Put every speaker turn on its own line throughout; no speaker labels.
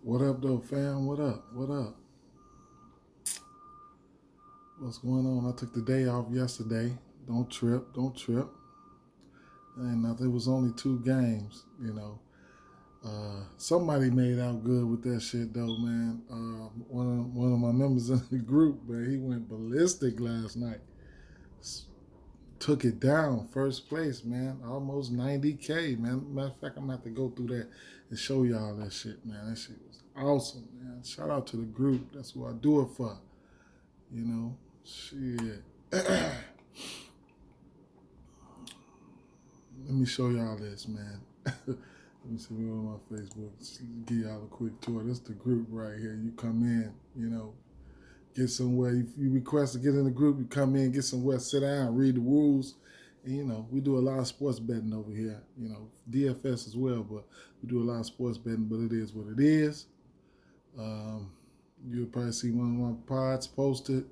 What up, though, fam? What up? What up? What's going on? I took the day off yesterday. Don't trip. Don't trip. And nothing. It was only 2 games. Somebody made out good with that shit, though, man. One of my members in the group, man, he went ballistic last night. Took it down, first place, man. Almost 90K, man. Matter of fact, I'm going to have to go through that and show y'all that shit, man. That shit was awesome, man. Shout out to the group. That's what I do it for. Shit. Let me show y'all this, man. Let me see me on my Facebook. Just give y'all a quick tour. This is the group right here. You come in, get somewhere. You request to get in the group. You come in, get somewhere, sit down, read the rules. And, we do a lot of sports betting over here. DFS as well, but we do a lot of sports betting, but it is what it is. You'll probably see one of my pods posted.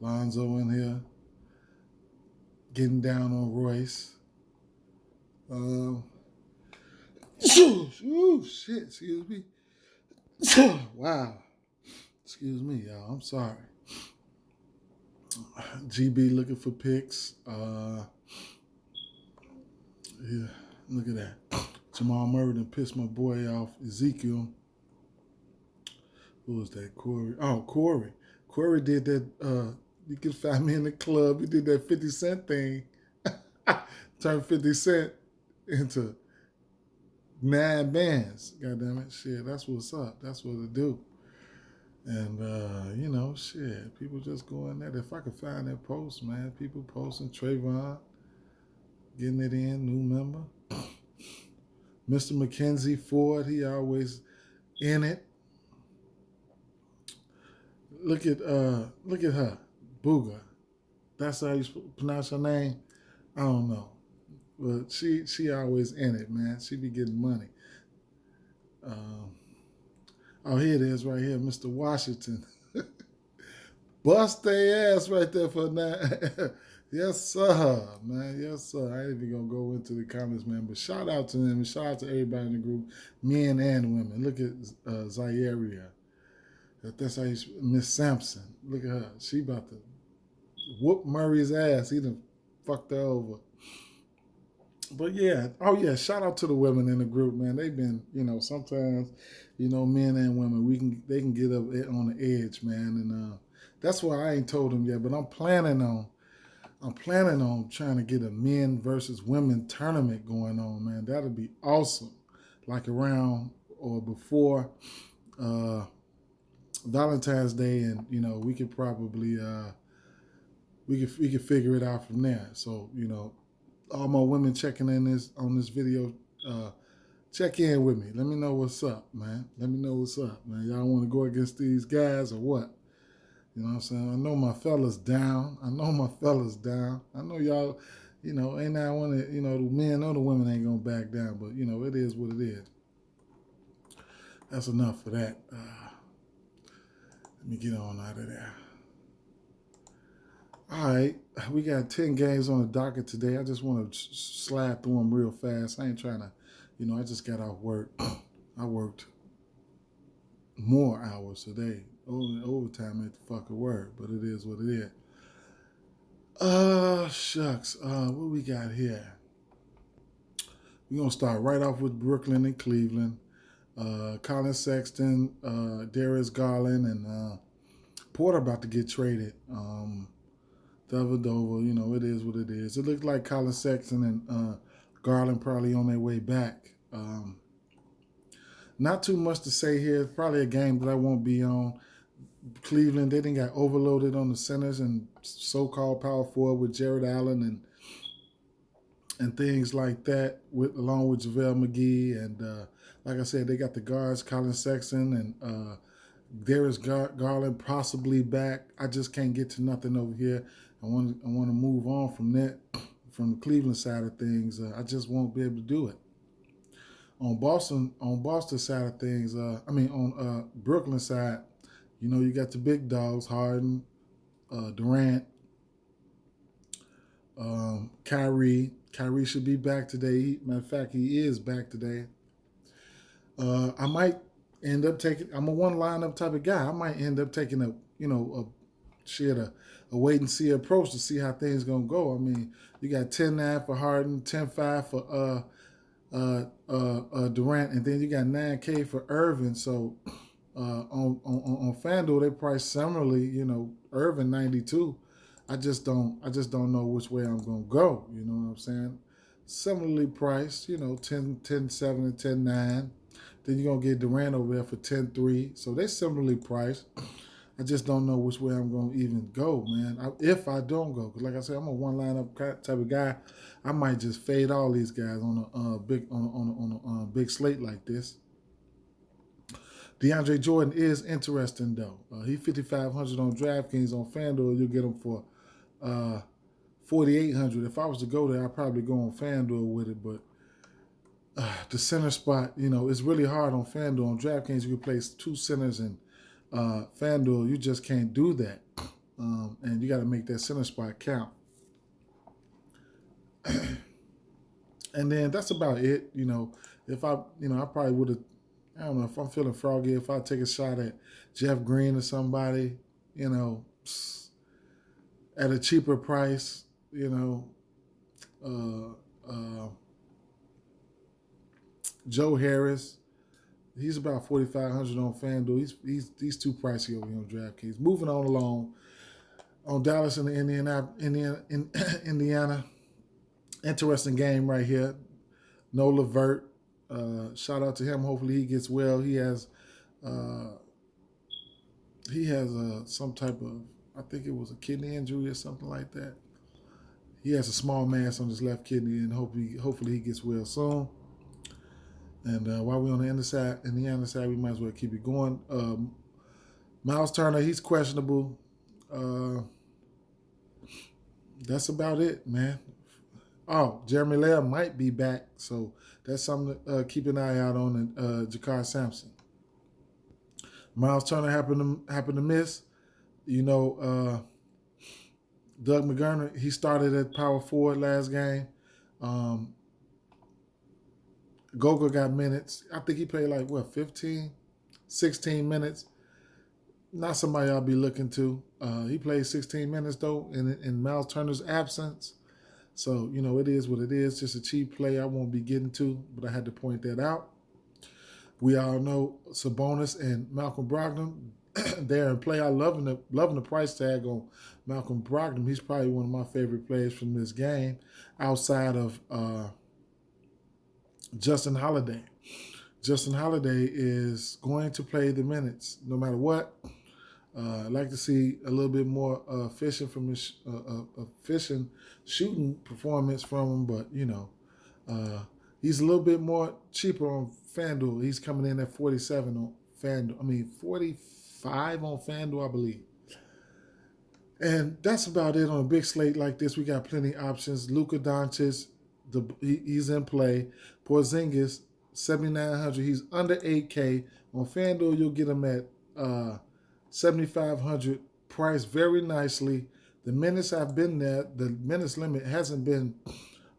Lonzo in here getting down on Royce. Shit, excuse me. Wow. Excuse me, y'all. I'm sorry. GB looking for picks. Yeah, look at that. Jamal Murray done pissed my boy off. Ezekiel. Who was that? Corey. Oh, Corey. Corey did that. You can find me in the club. He did that 50 Cent thing. Turned 50 Cent into 9 bands. God damn it. Shit, that's what's up. That's what it do. And, shit, people just go in there. If I could find that post, man, people posting Trayvon, getting it in, new member. Mr. Mackenzie Ford, he always in it. Look at her, Booga. That's how you pronounce her name? I don't know. But she always in it, man. She be getting money. Here it is right here, Mr. Washington. Bust their ass right there for that. Yes, sir, man. Yes, sir. I ain't even going to go into the comments, man. But shout out to them and shout out to everybody in the group, men and women. Look at Zayaria. That's how you, Miss Sampson. Look at her. She about to whoop Murray's ass. He done fucked her over. But yeah, shout out to the women in the group, man. They've been, sometimes, men and women, they can get up on the edge, man. And that's why I ain't told them yet, but I'm planning on trying to get a men versus women tournament going on, man. That'll be awesome. Like around or before Valentine's Day, and we could probably we could figure it out from there. So all my women checking in on this video, check in with me. Let me know what's up, man. Let me know what's up, man. Y'all want to go against these guys or what? You know what I'm saying? I know my fellas down. I know y'all, ain't I want to, the men or the women ain't going to back down. But, it is what it is. That's enough for that. Let me get on out of there. All right. We got 10 games on the docket today. I just want to slide through them real fast. I ain't trying to, I just got off work. I worked more hours today. Overtime ain't the fucking word, but it is what it is. Shucks. What we got here? We're going to start right off with Brooklyn and Cleveland. Colin Sexton, Darius Garland, and Porter about to get traded. Dellavedova, it is what it is. It looks like Colin Sexton and Garland probably on their way back. Not too much to say here. It's probably a game that I won't be on. Cleveland, they didn't got overloaded on the centers and so-called power forward with Jared Allen and things like that, along with JaVale McGee. And like I said, they got the guards, Colin Sexton and Darius Garland possibly back. I just can't get to nothing over here. I want to move on from that, from the Cleveland side of things. I just won't be able to do it. On Boston side of things, on Brooklyn side, you got the big dogs, Harden, Durant, Kyrie, Kyrie should be back today. Matter of fact, he is back today. I might end up taking. I'm a one lineup type of guy. I might end up taking a wait and see approach to see how things gonna go. I mean, you got 10-9 for Harden, 10-5 for Durant, and then you got 9K for Irving. So on FanDuel they price similarly. Irving 92. I just don't know which way I'm gonna go. You know what I'm saying? Similarly priced. 10-7 and 10-9. Then you're going to get Durant over there for 10-3. So they're similarly priced. I just don't know which way I'm going to even go, man. If I don't go. Because like I said, I'm a one lineup type of guy. I might just fade all these guys on a big slate like this. DeAndre Jordan is interesting, though. He 5,500 on DraftKings. On FanDuel, you'll get him for 4,800. If I was to go there, I'd probably go on FanDuel with it, but the center spot, it's really hard on FanDuel. On DraftKings, you can place two centers, and FanDuel, you just can't do that. And you got to make that center spot count. And then that's about it. If I probably would have, I don't know, if I'm feeling froggy, if I take a shot at Jeff Green or somebody, at a cheaper price, Joe Harris, he's about 4,500 on FanDuel. He's too pricey over here on DraftKings. Moving on along, on Dallas and Indiana. Interesting game right here. No Levert. Shout out to him. Hopefully he gets well. He has some type of, I think it was a kidney injury or something like that. He has a small mass on his left kidney, and hopefully he gets well soon. And while we're on the Indiana side, we might as well keep it going. Miles Turner, he's questionable. That's about it, man. Oh, Jeremy Lamb might be back, so that's something to keep an eye out on. And Jakar Sampson. Miles Turner happened to miss. Doug McGurner, he started at power forward last game. Goga got minutes. I think he played 15, 16 minutes. Not somebody I'll be looking to. He played 16 minutes, though, in Miles Turner's absence. So, it is what it is. Just a cheap play I won't be getting to, but I had to point that out. We all know Sabonis and Malcolm Brogdon, they're in play. I'm loving the price tag on Malcolm Brogdon. He's probably one of my favorite players from this game outside of Justin Holiday. Justin Holiday is going to play the minutes no matter what. I'd like to see a little bit more efficient shooting performance from him, but he's a little bit more cheaper on FanDuel. He's coming in at 47 on FanDuel. 45 on FanDuel, I believe. And that's about it on a big slate like this. We got plenty of options. Luka Doncic, he's in play. Porzingis, 7,900. He's under 8K. On FanDuel, you'll get him at 7,500, priced very nicely. The minutes have been there. The minutes limit hasn't been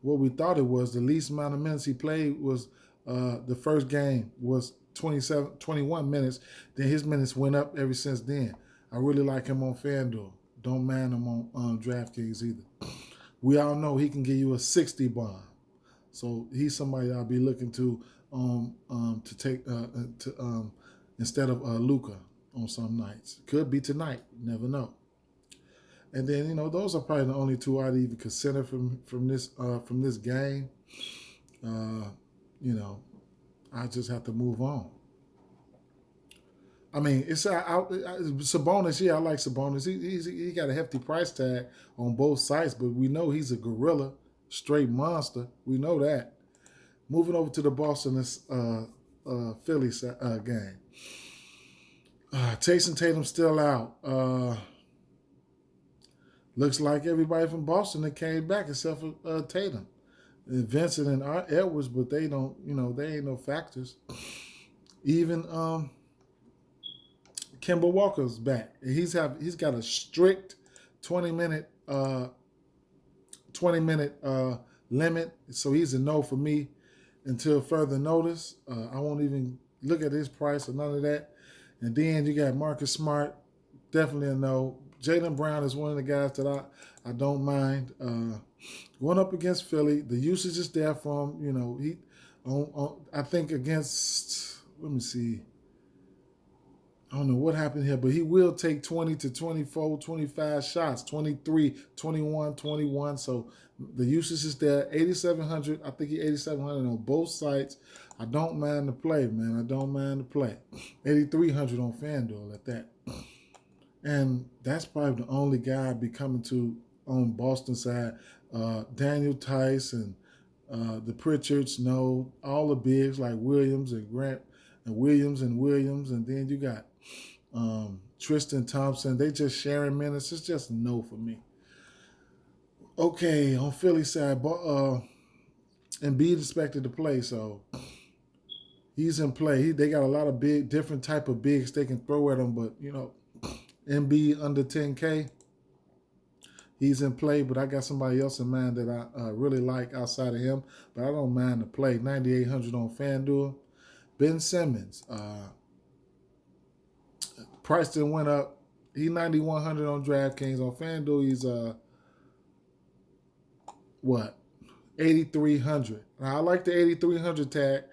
what we thought it was. The least amount of minutes he played was the first game was 21 minutes. Then his minutes went up ever since then. I really like him on FanDuel. Don't mind him on DraftKings either. We all know he can give you a 60 bomb. So he's somebody I'll be looking to take instead of Luka on some nights. Could be tonight. Never know. And then those are probably the only two I'd even consider from this game. I just have to move on. It's Sabonis. Yeah, I like Sabonis. He got a hefty price tag on both sites, but we know he's a gorilla, straight monster. We know that. Moving over to the Boston Philly game. Jason Tatum's still out. Looks like everybody from Boston that came back except for Tatum, and Vincent and Edwards, but they don't. They ain't no factors. Even Kemba Walker's back. He's got a strict 20-minute limit. So he's a no for me until further notice. I won't even look at his price or none of that. And then you got Marcus Smart, definitely a no. Jaylen Brown is one of the guys that I don't mind. Going up against Philly, the usage is there for him. You know, I think against, let me see. I don't know what happened here, but he will take 20 to 24, 25 shots, 23, 21, 21. So the usage is there. 8,700. I think he 8,700 on both sites. I don't mind the play, man. I don't mind the play. 8,300 on Fanduel at that. And that's probably the only guy I'd be coming to on Boston side. Daniel Tice and the Pritchards, no. All the bigs like Williams and Grant and Williams, and then you got Tristan Thompson. They just sharing minutes. It's just a no for me. Okay, on Philly side, Embiid expected to play, so he's in play. They got a lot of different type of bigs they can throw at him, but you know, Embiid under 10K. He's in play, but I got somebody else in mind that I really like outside of him, but I don't mind the play. 9,800 on FanDuel. Ben Simmons, price didn't went up. He 9,100 on DraftKings. On FanDuel, he's 8,300. Now I like the 8,300 tag.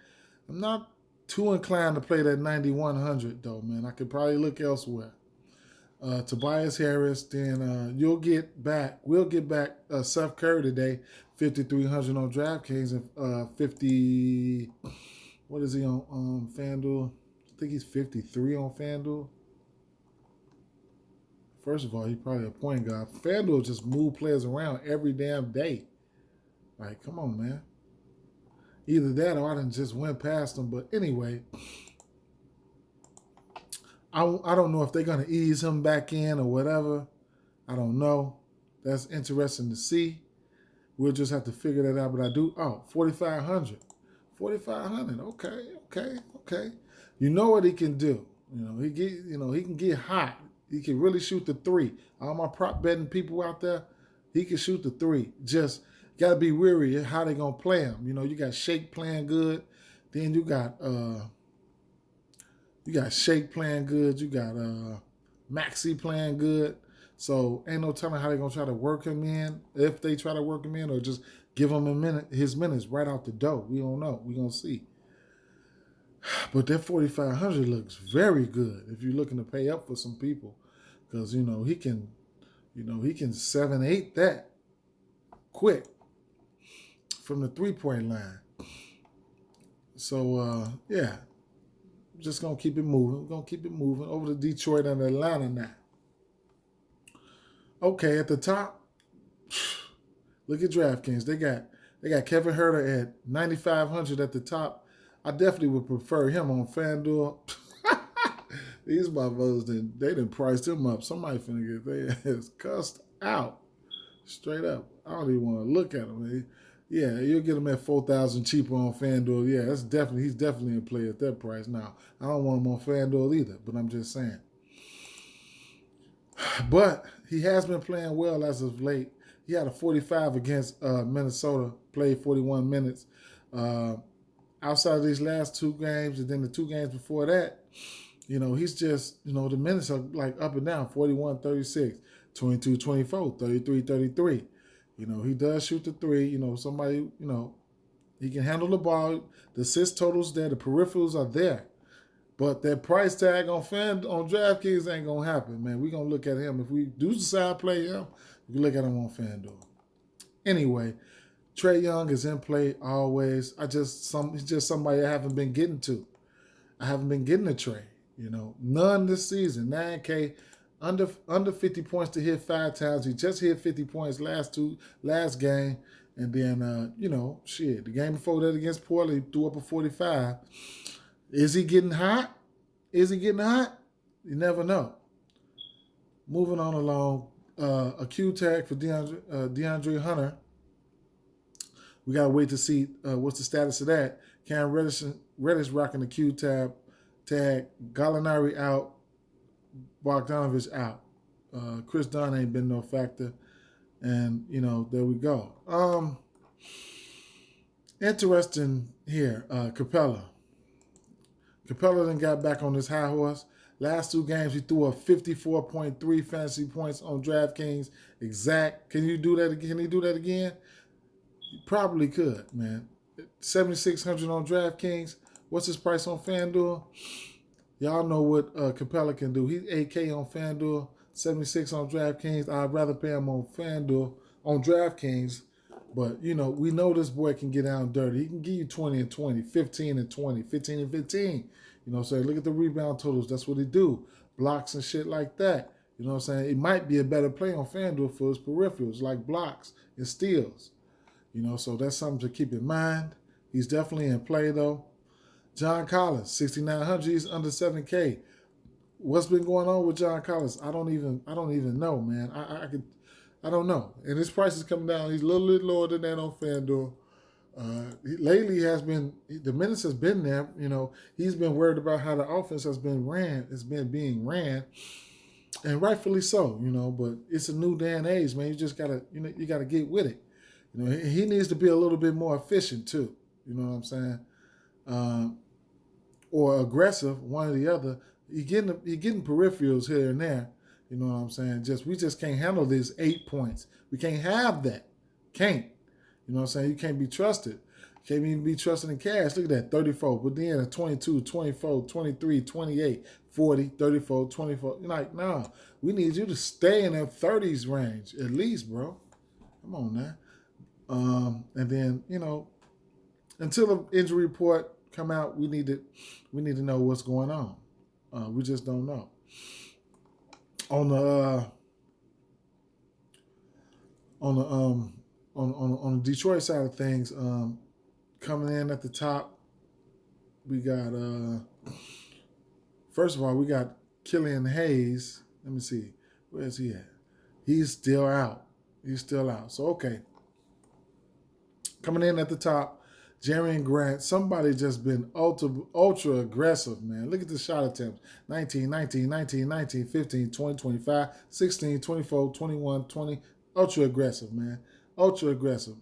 I'm not too inclined to play that 9,100 though, man. I could probably look elsewhere. Tobias Harris, then we'll get back Seth Curry today, 5,300 on DraftKings and 50. What is he on FanDuel? I think he's 53 on FanDuel. First of all, he's probably a point guard. FanDuel just move players around every damn day. Like, come on, man. Either that or I done just went past them. But anyway, I don't know if they're going to ease him back in or whatever. I don't know. That's interesting to see. We'll just have to figure that out. But I do. 4,500. 4,500. Okay. You know what he can do. He can get hot. He can really shoot the three. All my prop betting people out there, he can shoot the three. Just got to be weary of how they going to play him. You know, you got Shake playing good. Then you got Shake playing good. You got Maxey playing good. So ain't no telling how they going to try to work him in. If they try to work him in or just give him his minutes right out the door. We don't know. We going to see. But that 4,500 looks very good if you're looking to pay up for some people, because he can 7-8 that quick from the 3-point line. So just gonna keep it moving. We're gonna keep it moving over to Detroit and Atlanta now. Okay, at the top, look at DraftKings. They got Kevin Huerter at 9,500 at the top. I definitely would prefer him on FanDuel. These motherfuckers, they done priced him up. Somebody finna get their ass cussed out. Straight up. I don't even want to look at him. Yeah, you'll get him at 4,000 cheaper on FanDuel. Yeah, he's definitely in play at that price. Now, I don't want him on FanDuel either, but I'm just saying. But he has been playing well as of late. He had a 45 against Minnesota, played 41 minutes. Outside of these last two games and then the two games before that, he's just, the minutes are like up and down, 41, 36, 22, 24, 33, 33. He does shoot the three. Somebody, he can handle the ball. The assist totals there, the peripherals are there. But that price tag on DraftKings ain't going to happen, man. We're going to look at him. If we do decide to play him, we can look at him on FanDuel. Anyway, Trae Young is in play always. He's just somebody I haven't been getting to. I haven't been getting a Trae. None this season. 9K, under 50 points to hit 5 times. He just hit 50 points last game. And then, the game before that against Portland, he threw up a 45. Is he getting hot? You never know. Moving on along, a Q tag for DeAndre Hunter. We got to wait to see what's the status of that. Cam Reddish rocking the Q tag. Gallinari out. Bogdanovich out. Chris Dunn ain't been no factor. And, there we go. Interesting here, Capella. Capella then got back on his high horse. Last 2 games, he threw a 54.3 fantasy points on DraftKings. Exact. Can you do that again? Can he do that again? He probably could, man. 7,600 on DraftKings. What's his price on Fanduel? Y'all know what Capella can do. He's 8K on Fanduel, 76 on DraftKings. I'd rather pay him on Fanduel, on DraftKings. But, you know, we know this boy can get down dirty. He can give you 20 and 20, 15 and 20, 15 and 15. You know what I'm saying? Look at the rebound totals. That's what he do. Blocks and shit like that. You know what I'm saying? It might be a better play on FanDuel for his peripherals, like blocks and steals. You know, so that's something to keep in mind. He's definitely in play, though. John Collins, 6,900. He's under 7K. What's been going on with John Collins? I don't even know, man. I don't know. And his price is coming down. He's a little bit lower than that on FanDuel. Lately the minutes has been there. You know, he's been worried about how the offense has been being ran, and rightfully so. You know, but it's a new day and age, man. You just gotta, you gotta get with it. You know, he needs to be a little bit more efficient too. You know what I'm saying? Or aggressive, one or the other. You're getting peripherals here and there. You know what I'm saying? We just can't handle these 8 points. We can't have that. Can't. You know what I'm saying? You can't be trusted. Can't even be trusted in cash. Look at that, 34. But then a 22, 24, 23, 28, 40, 34, 24. You're like, nah, we need you to stay in that 30s range at least, bro. Come on now. And then, you know, until the injury report come out, we need to know what's going on. We just don't know. On the Detroit side of things, coming in at the top, we got first of all, we got Killian Hayes. Let me see, where is he at? He's still out. So okay, coming in at the top, Jeremy Grant. Somebody just been ultra aggressive, man. Look at the shot attempts: 19, 19, 19, 19, 15, 20, 25, 16, 24, 21, 20. Ultra aggressive, man. Ultra aggressive.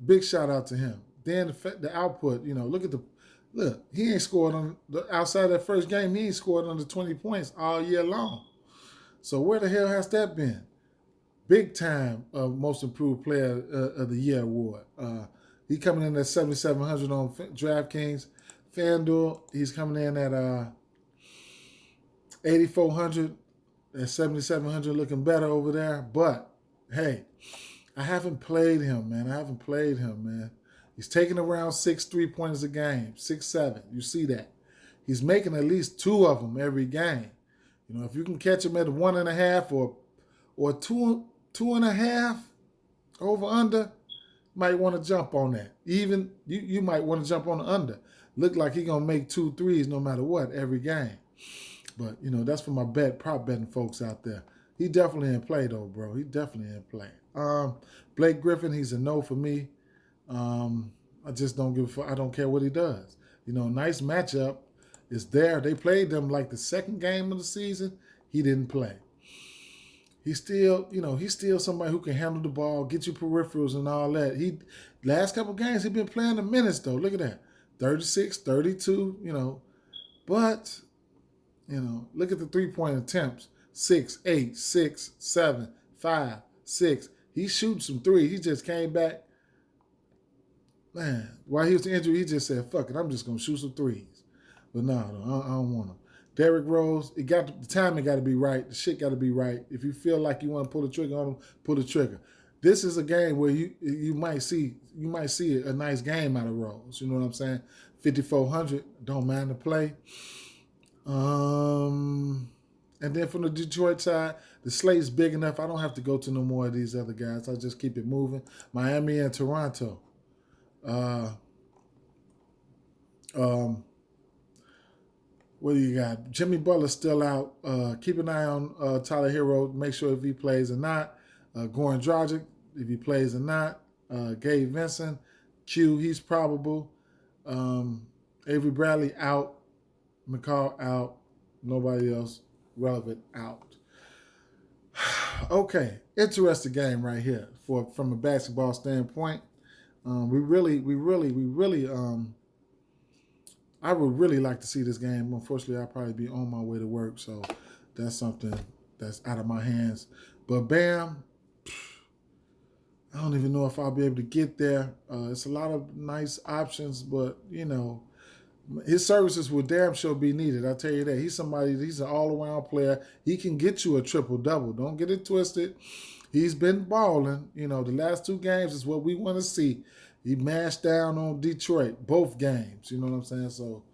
Big shout out to him. Then the output, you know, look, he ain't scored outside that first game, he ain't scored under 20 points all year long. So where the hell has that been? Big time most improved player of the year award. He coming in at 7,700 on DraftKings. FanDuel, he's coming in at 8,400. At 7,700, looking better over there. But hey, I haven't played him, man. He's taking around 6 3-pointers a game, 6, 7. You see that? He's making at least 2 of them every game. You know, if you can catch him at 1.5 or 2.5 over under, might want to jump on that. Even you might want to jump on the under. Look like he's gonna make 2 threes no matter what every game. But you know, that's for my prop betting folks out there. He definitely in play though, bro. He definitely in play. Blake Griffin, he's a no for me. I just don't give a fuck. I don't care what he does. You know, nice matchup is there. They played them like the second game of the season. He didn't play. He's still somebody who can handle the ball, get you peripherals and all that. Last couple games, he's been playing the minutes though. Look at that. 36, 32, you know. But, you know, look at the 3-point attempts. 6, 8, 6, 7, 5, 6. He's shooting some threes. He just came back. Man, while he was injured, he just said, fuck it, I'm just going to shoot some threes. But no, I don't want him. Derrick Rose, the timing got to be right. The shit got to be right. If you feel like you want to pull the trigger on him, pull the trigger. This is a game where you might see a nice game out of Rose. You know what I'm saying? 5,400, don't mind the play. And then from the Detroit side, the slate's big enough. I don't have to go to no more of these other guys. I just keep it moving. Miami and Toronto. What do you got? Jimmy Butler's still out. Keep an eye on Tyler Hero. Make sure if he plays or not. Goran Dragic, if he plays or not. Gabe Vincent. Q, he's probable. Avery Bradley out. McCall out. Nobody else relevant out. Okay, interesting game right here from a basketball standpoint. We really. I would really like to see this game. Unfortunately, I'll probably be on my way to work, so that's something that's out of my hands. But Bam, I don't even know if I'll be able to get there. It's a lot of nice options, but his services will damn sure be needed. I tell you that. He's an all-around player. He can get you a triple-double. Don't get it twisted. He's been balling. The last 2 games is what we want to see. He mashed down on Detroit, both games. You know what I'm saying? So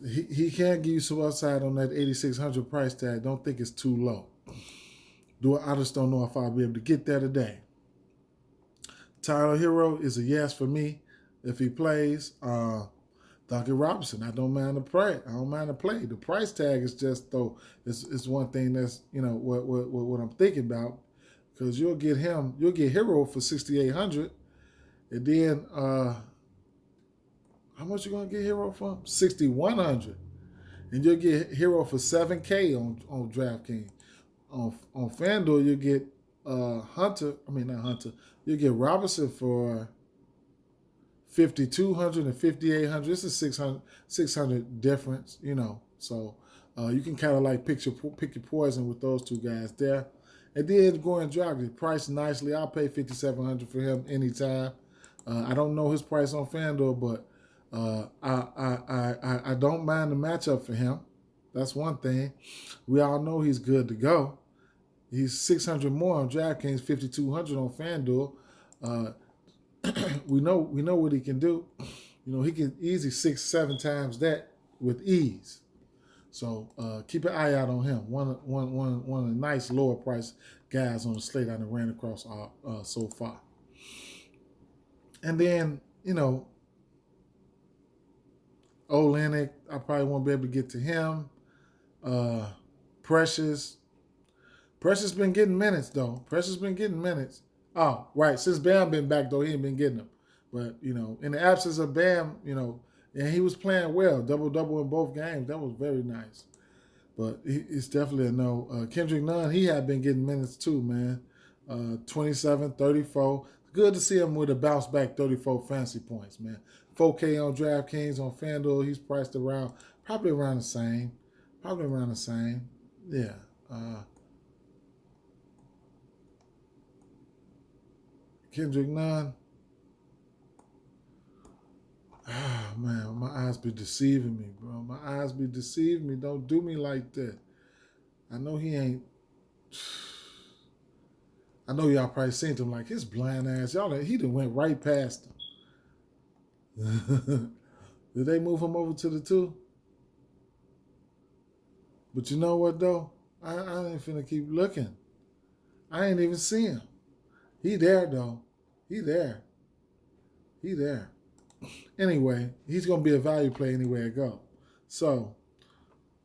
he can give you some upside on that 8,600 price tag. Don't think it's too low. I just don't know if I'll be able to get there today. Tyler Hero is a yes for me if he plays. Duncan Robinson, I don't mind to play. The price tag is just it's one thing that's what I'm thinking about, because you'll get Hero for 6,800, and then how much you gonna get Hero from? 6,100, and you'll get Hero for 7K on DraftKings. On Fanduel you get not Hunter. You get Robinson for 5,200 and 5,800. It's a 600 difference, So you can kind of like pick your poison with those 2 guys there. And then Goran Dragic, priced nicely. I'll pay 5,700 for him anytime. I don't know his price on FanDuel, but I don't mind the matchup for him. That's one thing. We all know he's good to go. He's 600 more on DraftKings, 5,200 on FanDuel. We know what he can do. He can easy 6-7 times that with ease. So keep an eye out on him. One of the nice lower price guys on the slate I done ran across so far. And then Olynyk, I probably won't be able to get to him. Precious been getting minutes though. Oh, right. Since Bam been back though, he ain't been getting them. But in the absence of Bam, and he was playing well, double in both games. That was very nice. But it's definitely a no. Kendrick Nunn, he had been getting minutes too, man. 27, 34. Good to see him with a bounce back 34 fantasy points, man. 4K on DraftKings. On FanDuel, he's priced probably around the same. Yeah. Kendrick Nunn. Ah, man, my eyes be deceiving me, bro. My eyes be deceiving me. Don't do me like that. I know he ain't. I know y'all probably seen him like his blind ass. He done went right past him. Did they move him over to the 2? But you know what, though? I ain't finna keep looking. I ain't even see him. He there, though. He there. Anyway, he's going to be a value play anywhere I go. So,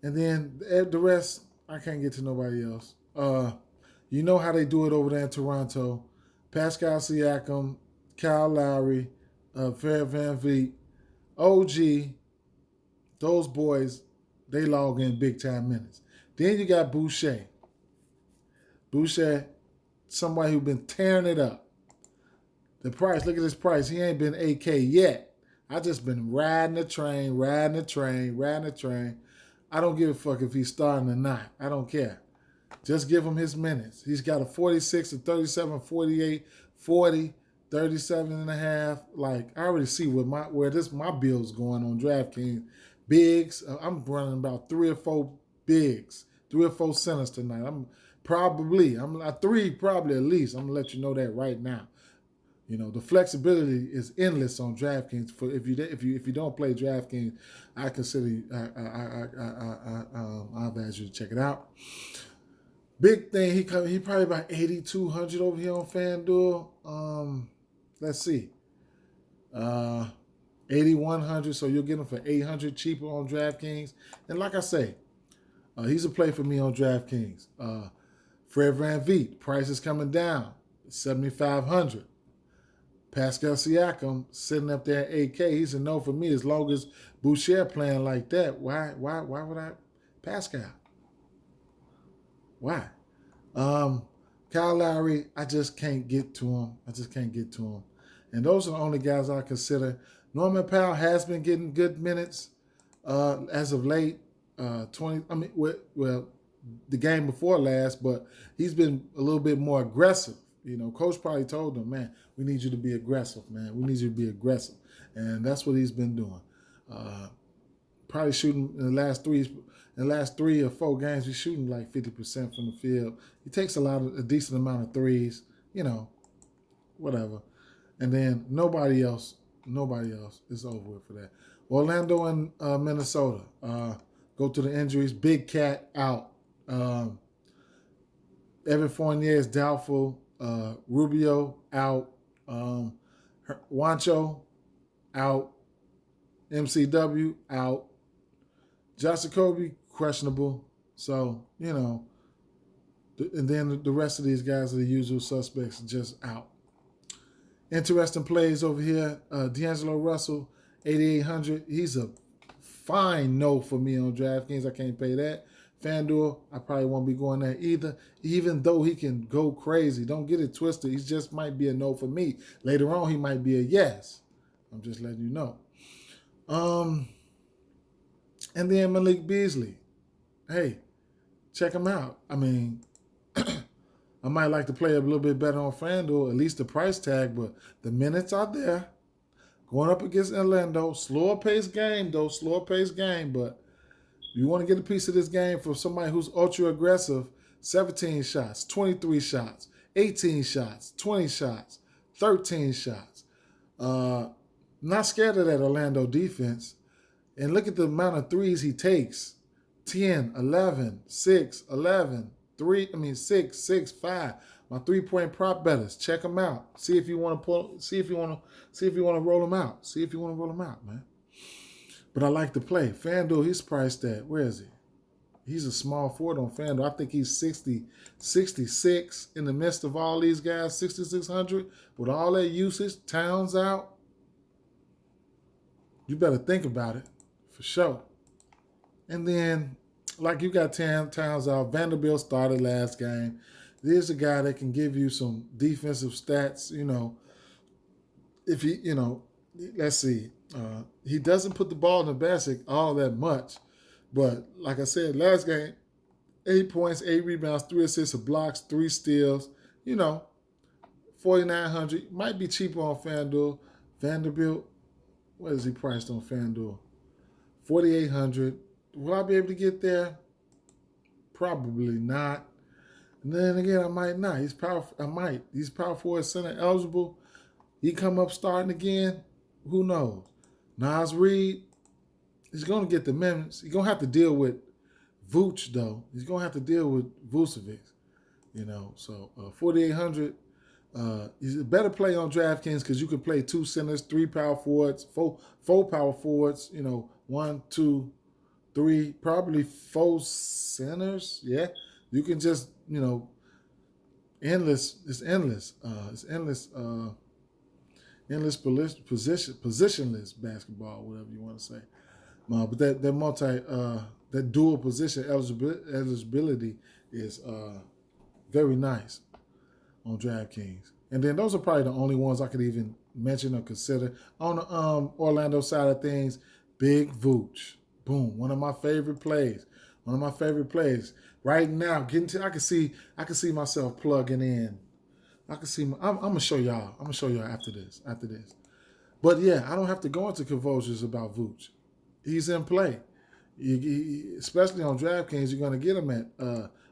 and then the rest, I can't get to nobody else. You know how they do it over there in Toronto. Pascal Siakam, Kyle Lowry, Fred VanVleet, OG, those boys, they log in big-time minutes. Then you got Boucher. Somebody who's been tearing it up. The price, look at his price. He ain't been 8K yet. I just been riding the train. I don't give a fuck if he's starting or not. I don't care. Just give him his minutes. He's got a 46, a 37, 48, 40, 37 and a half. Like, I already see where my bill's going on DraftKings. Bigs, I'm running about 3 or 4 bigs, 3 or 4 centers tonight. I'm 3 probably at least. I'm gonna let you know that right now. The flexibility is endless on DraftKings. For if you don't play DraftKings, I consider I advise you to check it out. Big thing, he probably about 8,200 over here on FanDuel. Let's see, 8,100. So you'll get him for 800 cheaper on DraftKings. And like I say, he's a play for me on DraftKings. Fred VanVleet, price is coming down, 7,500. Pascal Siakam sitting up there at 8K. He's a no for me as long as Boucher playing like that. Why would I? Pascal. Why? Kyle Lowry, I just can't get to him. And those are the only guys I consider. Norman Powell has been getting good minutes as of late. 20. I mean, well, the game before last, but he's been a little bit more aggressive. Coach probably told him, man, we need you to be aggressive, man. We need you to be aggressive. And that's what he's been doing. Probably shooting in the last 3 or 4 games, he's shooting like 50% from the field. He takes a decent amount of threes, whatever. And then nobody else is over with for that. Orlando and Minnesota. Go to the injuries. Big Cat out. Evan Fournier is doubtful. Rubio out. Juancho out. MCW out. Josh Jacoby questionable. So, and then the rest of these guys are the usual suspects, just out. Interesting plays over here. D'Angelo Russell, 8,800. He's a fine no for me on DraftKings. I can't pay that. Fanduel, I probably won't be going there either. Even though he can go crazy. Don't get it twisted. He just might be a no for me. Later on, he might be a yes. I'm just letting you know. And then Malik Beasley. Hey, check him out. I mean, I might like to play a little bit better on FanDuel, at least the price tag, but the minutes are there. Going up against Orlando, slower paced game, but you want to get a piece of this game from somebody who's ultra aggressive, 17 shots, 23 shots, 18 shots, 20 shots, 13 shots. Not scared of that Orlando defense. And look at the amount of threes he takes. 10, 11, 6, 11, 6, 6, 5. My 3-point prop bettors. Check them out. See if you want to roll them out. Man. But I like to play. FanDuel, he's priced at, where is he? He's a small forward on FanDuel. I think he's 66 in the midst of all these guys, 6,600 with all that usage. Towns out. You better think about it for sure. And then, like you got Towns out. Vanderbilt started last game. There's a guy that can give you some defensive stats. If he, let's see. He doesn't put the ball in the basket all that much. But like I said, last game, 8 points, 8 rebounds, 3 assists, blocks, 3 steals. 4,900. Might be cheaper on FanDuel. Vanderbilt, what is he priced on FanDuel? 4,800. Will I be able to get there? Probably not. And then again, I might not. He's power forward center eligible. He come up starting again. Who knows? Nas Reed, he's going to get the minutes. He's going to have to deal with Vooch, though. He's going to have to deal with Vucevic. So 4,800. He's a better play on DraftKings because you can play 2 centers, 3 power forwards, 4 power forwards. 1, 2, 3, probably 4 centers. Yeah, you can just endless. It's endless. It's endless. Endless positionless basketball, whatever you want to say. But that dual position eligibility is very nice on DraftKings. And then those are probably the only ones I could even mention or consider. On the Orlando side of things, Big Vooch. Boom. One of my favorite plays. Right now, I can see myself plugging in. I'm gonna show y'all. After this. But yeah, I don't have to go into convulsions about Vooch. He's in play. Especially on DraftKings, you're gonna get him at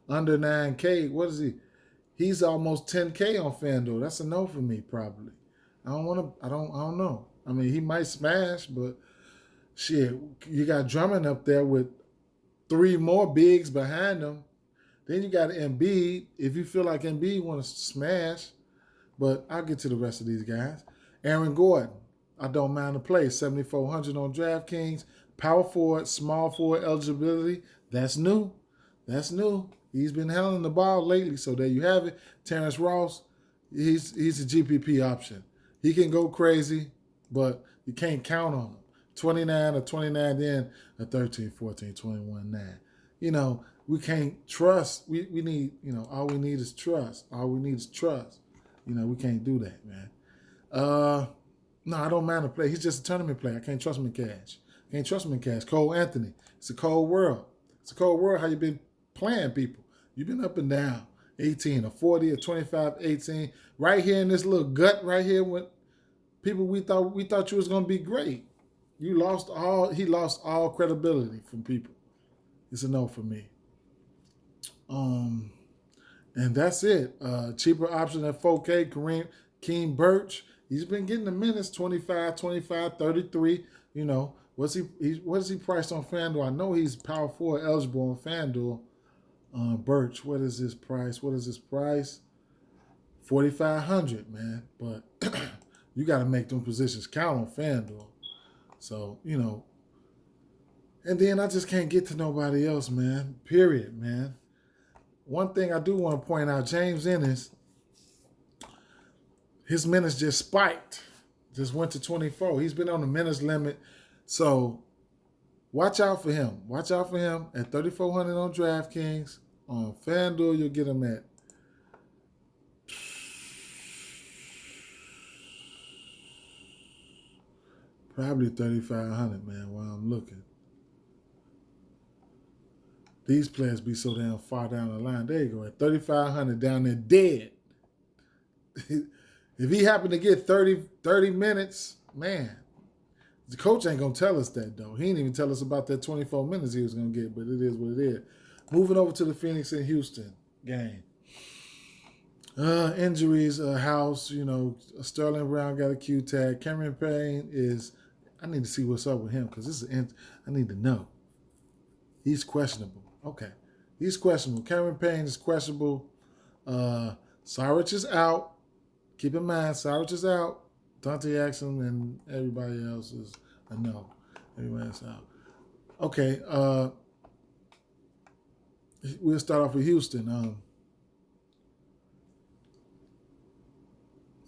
under 9K. What is he? He's almost 10K on FanDuel. That's a no for me, probably. I don't know. I mean, he might smash, but shit, you got Drummond up there with 3 more bigs behind him. Then you got Embiid. If you feel like Embiid want to smash, but I'll get to the rest of these guys. Aaron Gordon, I don't mind the play. 7,400 on DraftKings. Power forward, small forward eligibility. That's new. He's been handling the ball lately, so there you have it. Terrence Ross, he's a GPP option. He can go crazy, but you can't count on him. 29 or 29, then a 13, 14, 21, 9. We can't trust. We need, all we need is trust. We can't do that, man. No, I don't mind to play. He's just a tournament player. I can't trust him in cash. Can't trust him in cash. Cole Anthony. It's a cold world. It's a cold world how you been playing people. You've been up and down. 18 or 40 or 25, 18. Right here in this little gut right here with people we thought you was gonna be great. He lost all credibility from people. It's a no for me. And that's it. Cheaper option at 4K, Keem Birch. He's been getting the minutes, 25, 33. You know, what is he priced on FanDuel? I know he's power forward eligible on FanDuel. Birch, what is his price? 4,500, man. But you got to make them positions count on FanDuel. So, you know. And then I just can't get to nobody else, man. Period, man. One thing I do want to point out, James Ennis, his minutes just spiked. Just went to 24. He's been on the minutes limit. So watch out for him. Watch out for him at 3,400 on DraftKings. On FanDuel, you'll get him at probably 3,500, man, while I'm looking. These players be so damn far down the line. There you go, at 3,500 down there dead. If he happened to get 30 minutes, man, the coach ain't going to tell us that, though. He ain't even tell us about that 24 minutes he was going to get, but it is what it is. Moving over to the Phoenix and Houston game. Injuries, House, you know, Sterling Brown got a Q tag. Cameron Payne is, I need to see what's up with him because I need to know. He's questionable. Okay. He's questionable. Cameron Payne is questionable. Sarich is out. Keep in mind, Sarich is out. Dante Jackson and everybody else is a no. Everybody else out. Okay. We'll start off with Houston.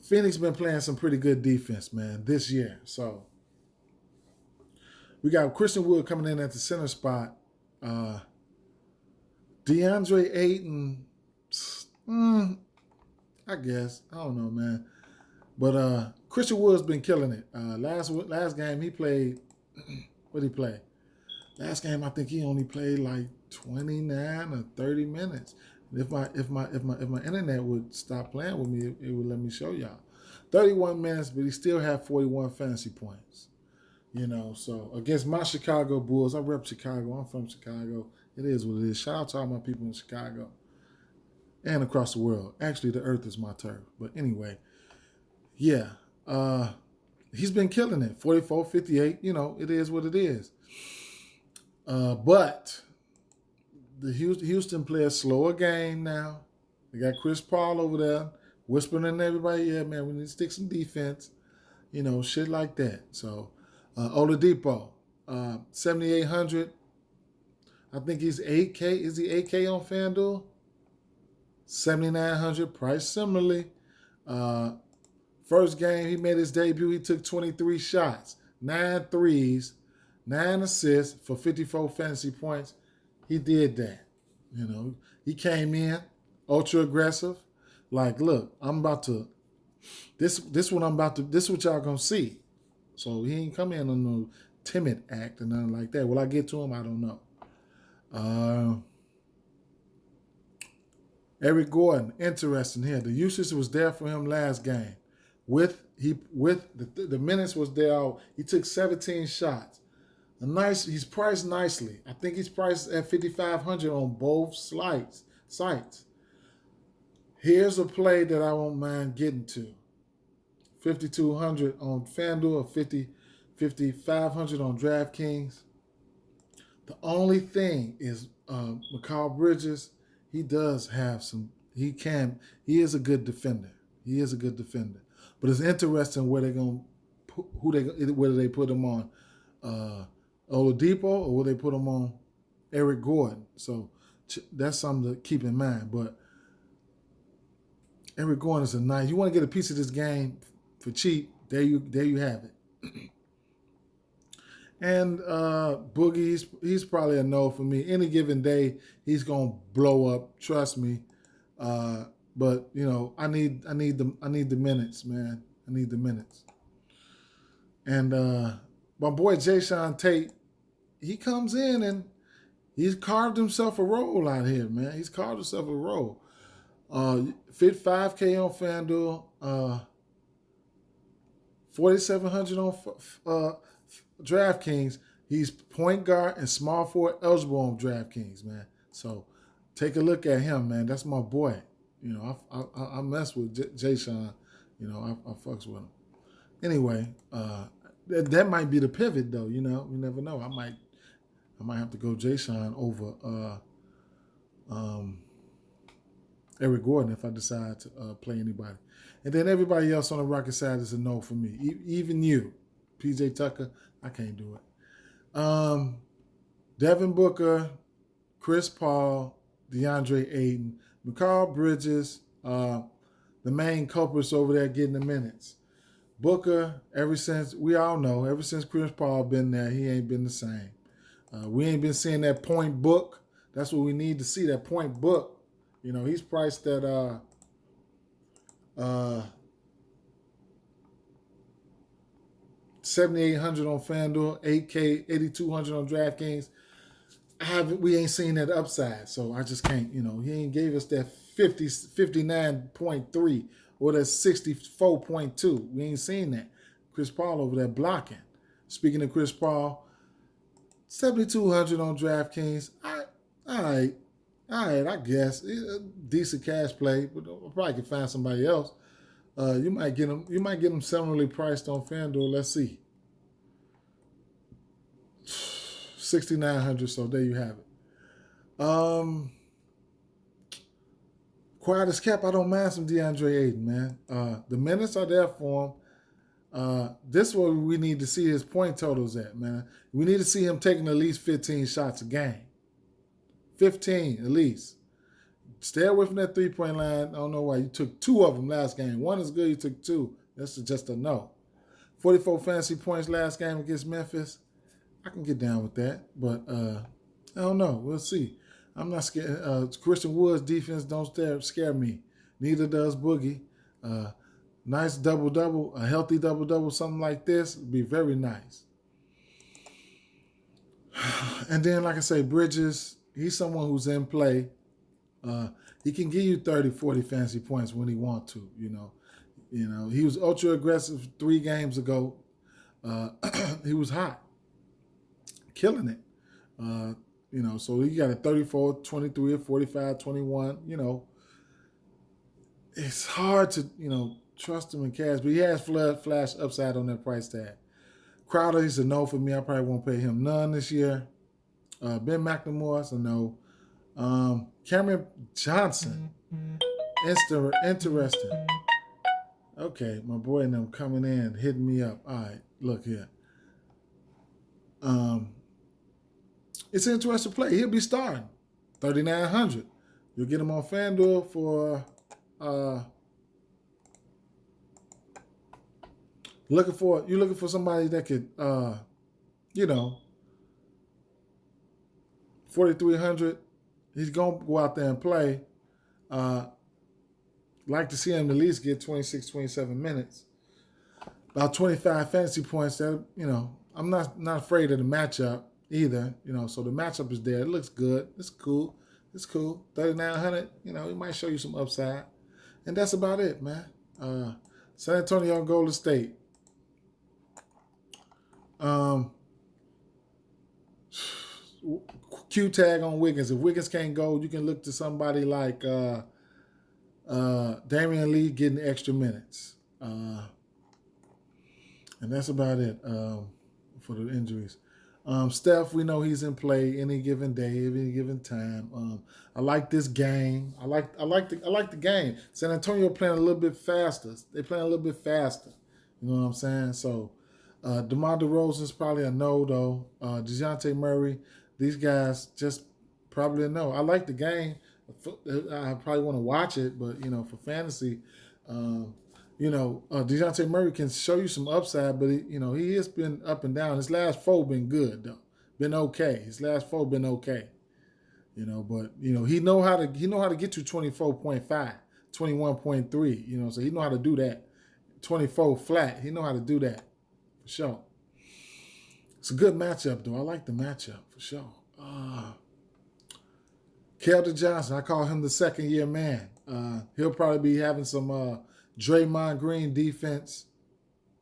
Phoenix been playing some pretty good defense, man, this year. So we got Christian Wood coming in at the center spot. DeAndre Ayton, I guess. I don't know, man. But Christian Wood's been killing it. Last game he played, what did he play? Last game I think he only played like 29 or 30 minutes. If my internet would stop playing with me, it would let me show y'all. 31 minutes, but he still had 41 fantasy points. You know, so against my Chicago Bulls, I rep Chicago. I'm from Chicago. It is what it is. Shout out to all my people in Chicago and across the world. Actually, the earth is my turf. But anyway, yeah. He's been killing it. 44, 58. You know, it is what it is. But the Houston players slow a game now. They got Chris Paul over there whispering in everybody, yeah, man, we need to stick some defense. You know, shit like that. So, Oladipo, 7,800. I think he's 8K. Is he 8K on FanDuel? 7,900, priced similarly. First game, he made his debut. He took 23 shots, 9 threes, 9 assists for 54 fantasy points. He did that. You know, he came in ultra aggressive. Like, look, I'm about to. This what y'all gonna see. So he ain't come in on no timid act or nothing like that. Will I get to him? I don't know. Eric Gordon, interesting here. The usage was there for him last game. The minutes was there. He took 17 shots. He's priced nicely. I think he's priced at 5,500 on both sites. Here's a play that I won't mind getting to. 5,200 on FanDuel or 5,500 on DraftKings. The only thing is Mikal Bridges, he does have some, he is a good defender. He is a good defender. But it's interesting where they're going to, whether they put him on Oladipo or will they put him on Eric Gordon. So that's something to keep in mind. But Eric Gordon is you want to get a piece of this game for cheap, there you have it. And Boogie, he's probably a no for me. Any given day, he's gonna blow up. Trust me. But you know, I need the minutes, man. I need the minutes. And my boy Jayshawn Tate, he comes in and he's carved himself a role out here, man. He's carved himself a role. Fit 5K on FanDuel, 4,700 on DraftKings. He's point guard and small forward eligible on DraftKings, man. So take a look at him, man. That's my boy. You know, I mess with Jayshawn. You know, I fucks with him. Anyway, that might be the pivot, though. You know, you never know. I might have to go Jayshawn over Eric Gordon if I decide to play anybody. And then everybody else on the Rocket side is a no for me. Even you, PJ Tucker, I can't do it. Devin Booker, Chris Paul, DeAndre Ayton, Mikal Bridges, the main culprits over there getting the minutes. Booker, ever since Chris Paul been there, he ain't been the same. We ain't been seeing that point book. That's what we need to see, that point book. You know, he's priced at 7,800 on FanDuel, 8K, 8,200 on DraftKings. We ain't seen that upside, so I just can't. You know, he ain't gave us that 59.3 or that 64.2. We ain't seen that. Chris Paul over there blocking. Speaking of Chris Paul, 7,200 on DraftKings. All right, I guess decent cash play, but I probably could find somebody else. You might get him similarly priced on FanDuel. Let's see, 6,900. So there you have it. Quiet as kept. I don't mind some DeAndre Ayton, man. The minutes are there for him. This is where we need to see his point totals at, man. We need to see him taking at least 15 shots a game. 15 at least. Stay away from that three-point line. I don't know why. You took 2 of them last game. 1 is good. You took 2. That's just a no. 44 fantasy points last game against Memphis. I can get down with that, but I don't know. We'll see. I'm not scared. Christian Wood's defense don't scare me. Neither does Boogie. Nice double-double, a healthy double-double, something like this would be very nice. And then, like I say, Bridges, he's someone who's in play. He can give you 30, 40 fantasy points when he wants to, you know. He was ultra aggressive 3 games ago. He was hot, killing it. So he got a 34, 23, 45, 21, It's hard to, trust him in cash, but he has flash upside on that price tag. Crowder, he's a no for me. I probably won't pay him none this year. Ben McLemore's a no. Cameron Johnson, interesting. Okay, my boy and them coming in, hitting me up. All right, look here. It's an interesting play. He'll be starting 3,900. You'll get him on FanDuel for you're looking for somebody that could 4,300. He's gonna go out there and play. Like to see him at least get 26, 27 minutes. About 25 fantasy points. That I'm not afraid of the matchup either. So the matchup is there. It looks good. It's cool. 3,900. He might show you some upside, and that's about it, man. San Antonio and Golden State. Q tag on Wiggins. If Wiggins can't go, you can look to somebody like Damian Lee getting extra minutes. And that's about it for the injuries. Steph, we know he's in play any given day, any given time. I like this game. I like the game. San Antonio playing a little bit faster. They playing a little bit faster. You know what I'm saying? So DeMar DeRozan's probably a no, though. DeJounte Murray, these guys just probably a no. I like the game. I probably want to watch it, but for fantasy, DeJounte Murray can show you some upside, but he has been up and down. His last 4 been good though, been okay. His last 4 been okay, but he know how to get you 24.5, 21.3. So he know how to do that. 24 flat. He know how to do that for sure. It's a good matchup, though. I like the matchup for sure. Keldon Johnson, I call him the second-year man. He'll probably be having some Draymond Green defense.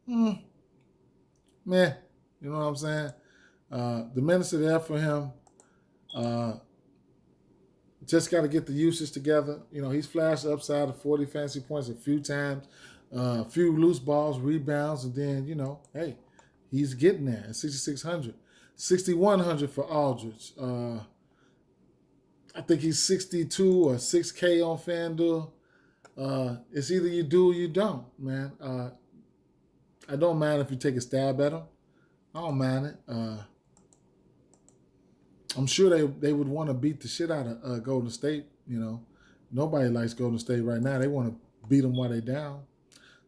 Man, you know what I'm saying? The minutes are there for him. Just got to get the usage together. You know, he's flashed upside of 40 fantasy points a few times, a few loose balls, rebounds, and then, you know, hey, he's getting there at 6,600. 6,100 for Aldridge. I think he's 62 or 6K on Fanduel. It's either you do or you don't, man. I don't mind if you take a stab at him. I don't mind it. I'm sure they would want to beat the shit out of Golden State. You know, nobody likes Golden State right now. They want to beat them while they're down.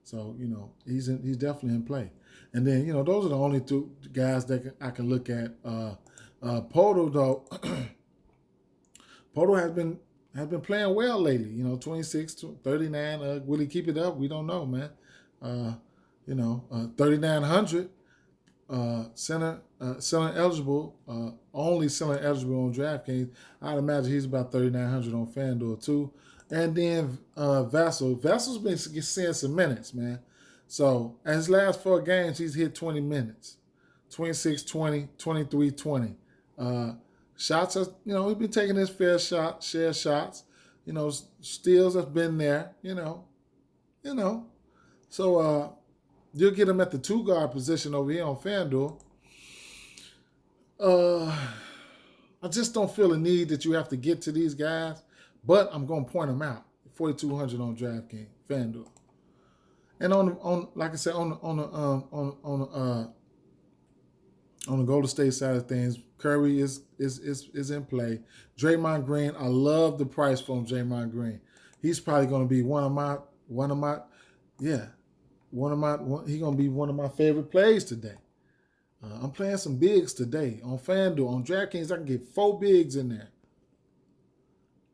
So, you know, he's definitely in play. And then, you know, those are the only two guys that I can look at. Poto, though, Poto has been playing well lately. You know, 26, 39. Will he keep it up? We don't know, man. 3,900 center eligible, only center eligible on DraftKings. I'd imagine he's about 3,900 on FanDuel too. And then Vassal's been seeing some minutes, man. So in his last 4 games, he's hit 20 minutes. 26, 20, 23, 20. Shots are, you know, he's been taking his share shots. You know, steals have been there, you know. So you'll get him at the 2-guard position over here on FanDuel. I just don't feel a need that you have to get to these guys, but I'm going to point them out. 4,200 on DraftKings, FanDuel. And on like I said, on the Golden State side of things, Curry is in play. Draymond Green, I love the price from Draymond Green. He's probably going to be one of my favorite plays today. I'm playing some bigs today on FanDuel. On DraftKings, I can get 4 bigs in there.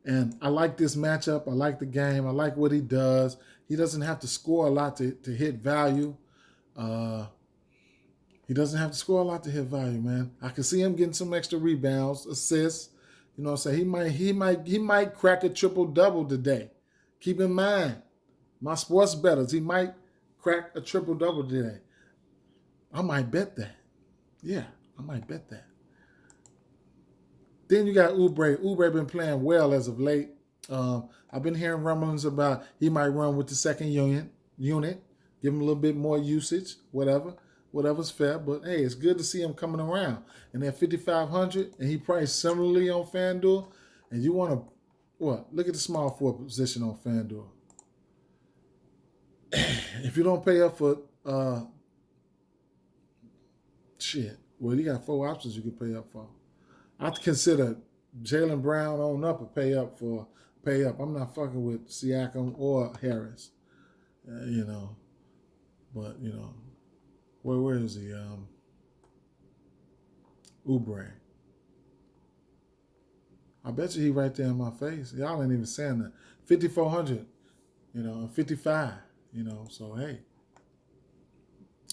And I like this matchup. I like the game. I like what he does. He doesn't have to score a lot to hit value. He doesn't have to score a lot to hit value, man. I can see him getting some extra rebounds, assists. You know what I'm saying? He might crack a triple-double today. Keep in mind, my sports bettors, he might crack a triple-double today. I might bet that. Yeah, I might bet that. Then you got Oubre. Oubre been playing well as of late. I've been hearing rumblings about he might run with the second unit, give him a little bit more usage, whatever's fair. But hey, it's good to see him coming around. And at 5,500, and he priced similarly on FanDuel. And you want to, look at the small forward position on FanDuel. If you don't pay up for you got 4 options you can pay up for. I'd consider Jaylen Brown on up or pay up. I'm not fucking with Siakam or Harris, But where is he? Oubre. I bet you he right there in my face. Y'all ain't even saying that. 5,400, 55, So hey,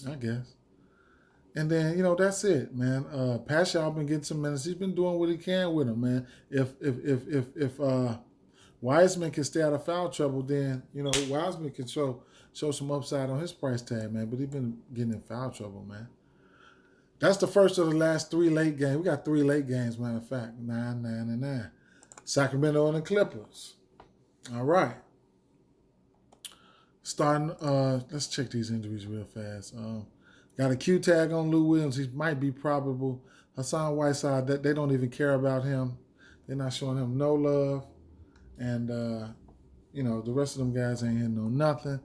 I guess. And then, that's it, man. Pascal been getting some minutes. He's been doing what he can with him, man. If Wiseman can stay out of foul trouble, then, Wiseman can show some upside on his price tag, man. But he's been getting in foul trouble, man. That's the first of the last 3 late games. We got 3 late games, matter of fact. 9, 9, and 9. Sacramento and the Clippers. All right. Starting, let's check these injuries real fast. Got a Q tag on Lou Williams. He might be probable. Hassan Whiteside, they don't even care about him. They're not showing him no love. And, the rest of them guys ain't here no nothing.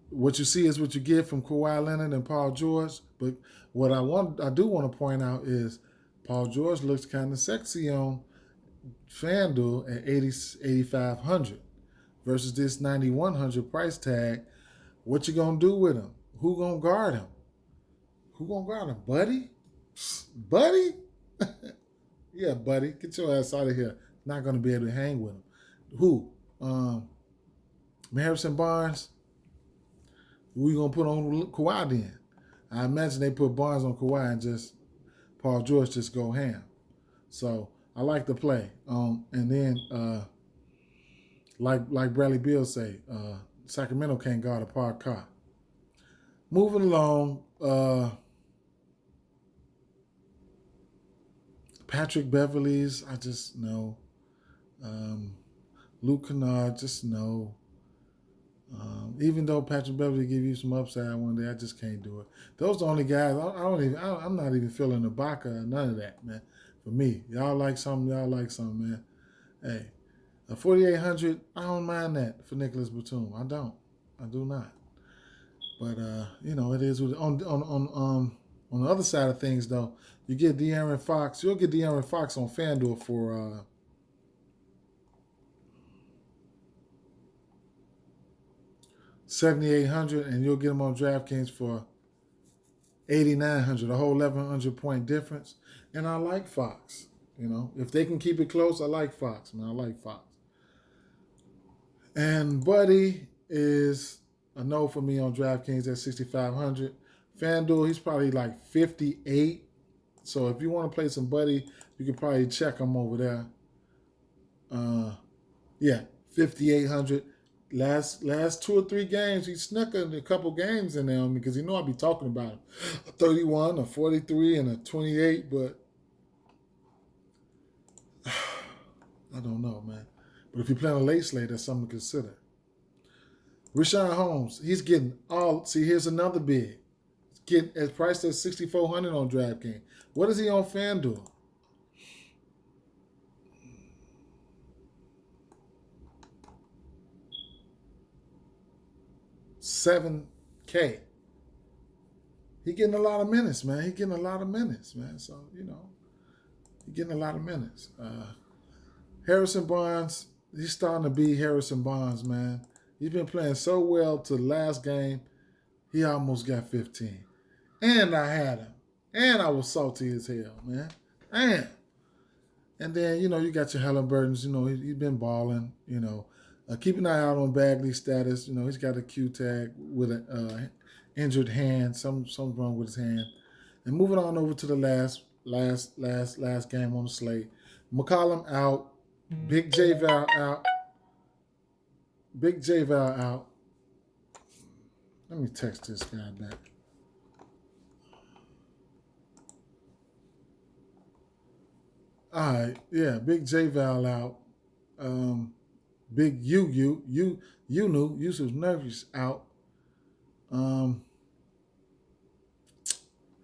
What you see is what you get from Kawhi Leonard and Paul George. But what I do want to point out is Paul George looks kind of sexy on FanDuel at 8,500 versus this 9,100 price tag. What you gonna do with him? Who gonna guard him? Buddy? Buddy? Yeah, buddy. Get your ass out of here. Not gonna be able to hang with him. Who? Harrison Barnes. Who you gonna put on Kawhi then? I imagine they put Barnes on Kawhi and just Paul George just go ham. So I like the play. And then like Bradley Beal say, Sacramento can't guard a parked car. Moving along, Patrick Beverley's, I just know. Luke Kennard, just know. Even though Patrick Beverley give you some upside one day, I just can't do it. Those are the only guys. I'm not even feeling Ibaka or none of that, man. For me, y'all like something, man. Hey, a 4,800, I don't mind that for Nicholas Batum. I do not. But it is on the other side of things though. You get De'Aaron Fox. You'll get De'Aaron Fox on FanDuel for 7,800, and you'll get him on DraftKings for 8,900, a whole 1,100 point difference. And I like Fox. If they can keep it close, I like Fox. Man, I like Fox. And Buddy is a no for me on DraftKings at 6,500. FanDuel, he's probably like 58. So if you want to play some Buddy, you can probably check him over there. 5,800. Last 2 or 3 games, he snuck a couple games in there on me because he know I'll be talking about him. A 31, a 43, and a 28, but I don't know, man. But if you play on a late slate, that's something to consider. Richaun Holmes, he's getting all. See, here's another big. He's getting priced at 6,400 on DraftKings. What is he on FanDuel? $7K. He getting a lot of minutes, man. So, he getting a lot of minutes. Harrison Barnes, he's starting to be Harrison Barnes, man. He's been playing so well to the last game. He almost got 15. And I had him. And I was salty as hell, man. And then, you got your Halliburtons. He's been balling, keep an eye out on Bagley's status. He's got a Q tag with an injured hand. Something's wrong with his hand. And moving on over to the last game on the slate. McCollum out. Big J Val out. Let me text this guy back. All right, yeah, Big J Val out. Big Yusuf Nurkic out. And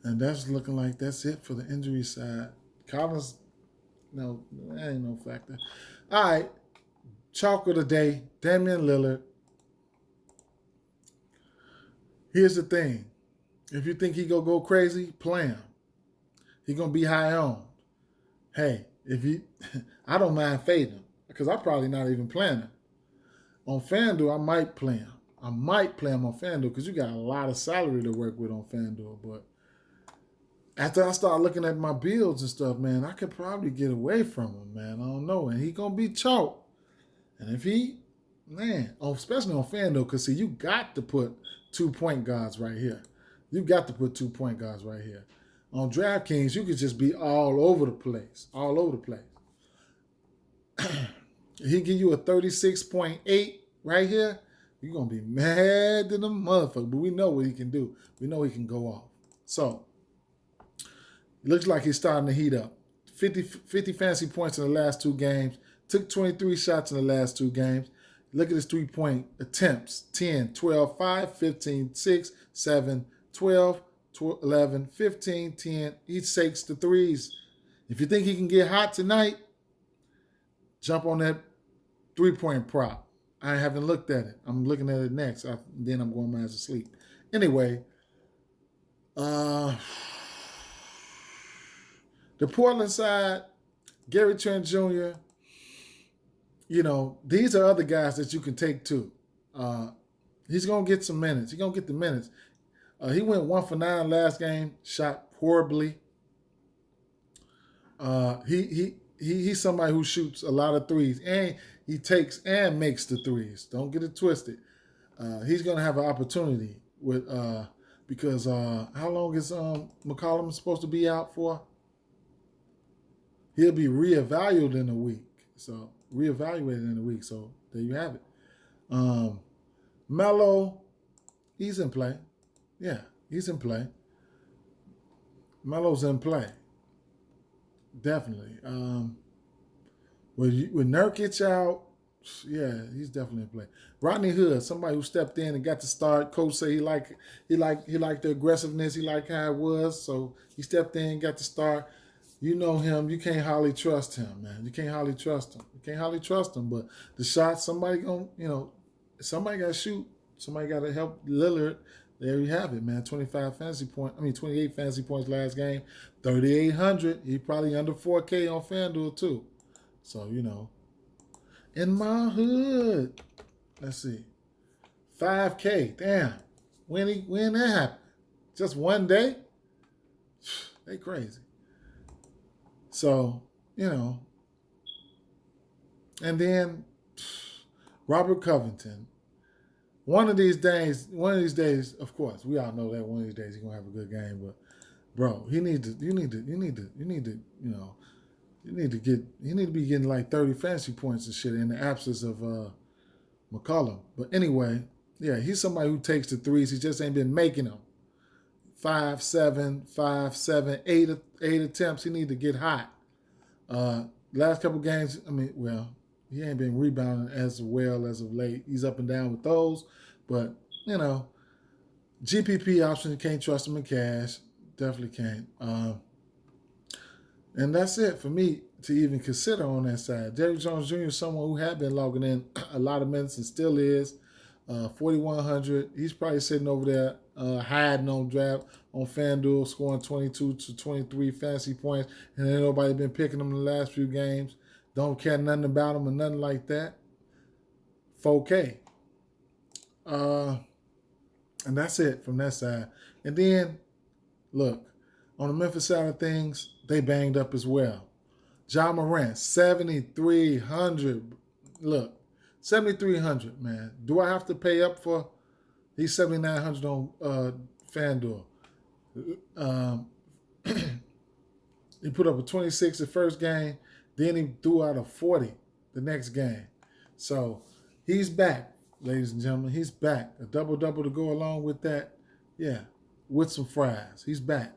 that's looking like that's it for the injury side. Collins, no, that ain't no factor. All right, chalk of the day, Damian Lillard. Here's the thing. If you think he gonna go crazy, play him. He gonna be high on. Hey, I don't mind fading him because I'm probably not even playing him. On FanDuel, I might play him. on FanDuel because you got a lot of salary to work with on FanDuel. But after I start looking at my builds and stuff, man, I could probably get away from him, man. I don't know. And he going to be chalk. And if he, man, especially on FanDuel, because, see, you got to put 2 point guards right here. You got to put 2 point guards right here. On DraftKings, you could just be all over the place. He give you a 36.8 right here. You're going to be mad to the motherfucker. But we know what he can do. We know he can go off. So, it looks like he's starting to heat up. 50 fantasy points in the last 2 games. Took 23 shots in the last 2 games. Look at his 3-point attempts. 10, 12, 5, 15, 6, 7, 12, 11, 15, 10. He takes the threes. If you think he can get hot tonight, jump on that 3-point prop. I haven't looked at it. I'm looking at it next. Then I'm going my ass to sleep. Anyway, the Portland side, Gary Trent Jr., these are other guys that you can take too. He's going to get some minutes. He's going to get the minutes. He went 1 for 9 last game, shot horribly. He's somebody who shoots a lot of threes, and he takes and makes the threes. Don't get it twisted. He's going to have an opportunity with because how long is McCollum supposed to be out for? He'll be reevaluated in a week. So reevaluated in a week. So there you have it. Melo, he's in play. Yeah, he's in play. Melo's in play. Definitely. With Nurkic out, yeah, he's definitely in play. Rodney Hood, somebody who stepped in and got to start. Coach said he liked the aggressiveness. He liked how it was, so he stepped in, got to start. You know him. You can't hardly trust him, man. You can't hardly trust him. But the shots, somebody got to shoot. Somebody got to help Lillard. There you have it, man. 28 fantasy points last game. 3,800. He probably under 4K on Fanduel too. So, in my hood. Let's see. 5K. Damn. When that happened? Just one day? They crazy. So, and then Robert Covington. One of these days, of course, we all know that one of these days he's gonna have a good game. But bro, you need to be getting like 30 fantasy points and shit in the absence of McCollum. But anyway, yeah, he's somebody who takes the threes. He just ain't been making them. 5, 7, 8 attempts. He need to get hot. Last couple games, he ain't been rebounding as well as of late. He's up and down with those. But, GPP option, you can't trust him in cash. Definitely can't. And that's it for me to even consider on that side. Derrick Jones Jr. is someone who had been logging in a lot of minutes and still is. 4,100. He's probably sitting over there hiding on draft on FanDuel, scoring 22 to 23 fantasy points, and ain't nobody been picking him in the last few games. Don't care nothing about him or nothing like that. 4K. And that's it from that side. And then, look, on the Memphis side of things, they banged up as well. Ja Morant, 7,300. Look, 7,300, man. Do I have to pay up for? He's 7,900 on FanDuel. He put up a 26 the first game. Then he threw out a 40 the next game. So he's back, ladies and gentlemen. He's back. A double-double to go along with that. Yeah, with some fries. He's back.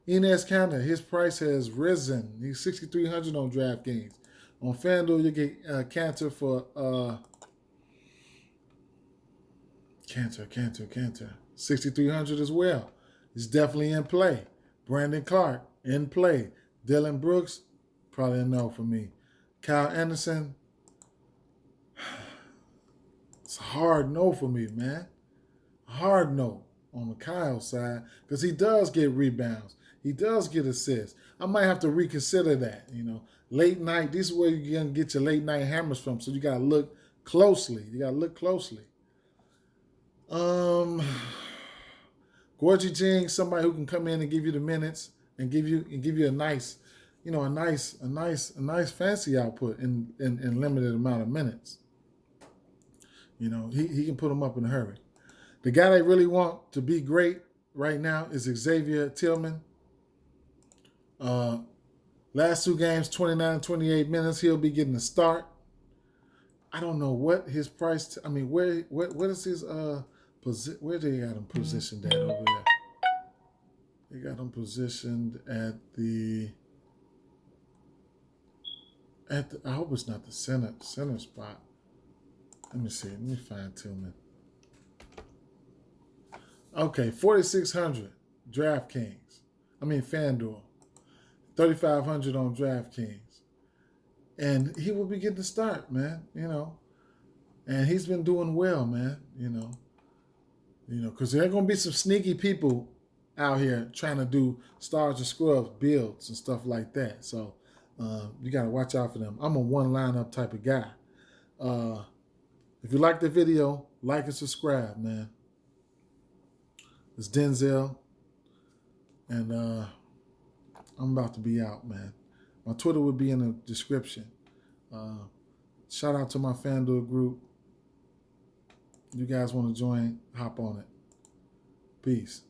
Enes Kanter, his price has risen. He's 6,300 on Draftkings. On FanDuel, you get Kanter for Kanter. 6,300 as well. He's definitely in play. Brandon Clark, in play. Dylan Brooks, probably a no for me. Kyle Anderson, it's a hard no for me, man. Hard no on the Kyle side because he does get rebounds. He does get assists. I might have to reconsider that, Late night, this is where you're going to get your late night hammers from, so you got to look closely. Gorgie Jing, somebody who can come in and give you the minutes and give you a nice, a nice fancy output in limited amount of minutes. He can put them up in a hurry. The guy they really want to be great right now is Xavier Tillman. Last two games, 29 and 28 minutes. He'll be getting a start. I don't know what his price. What is his position? Where they got him positioned at over there? They got him positioned at the. I hope it's not the center spot. Let me see. Let me find Tillman. Okay, 4,600 DraftKings. FanDuel. 3,500 on DraftKings. And he will be getting the start, man, And he's been doing well, man, because there are going to be some sneaky people out here trying to do stars and scrubs builds and stuff like that. So you got to watch out for them. I'm a one lineup type of guy. If you like the video, like and subscribe, man. It's Denzel. And I'm about to be out, man. My Twitter will be in the description. Shout out to my FanDuel group. You guys want to join, hop on it. Peace.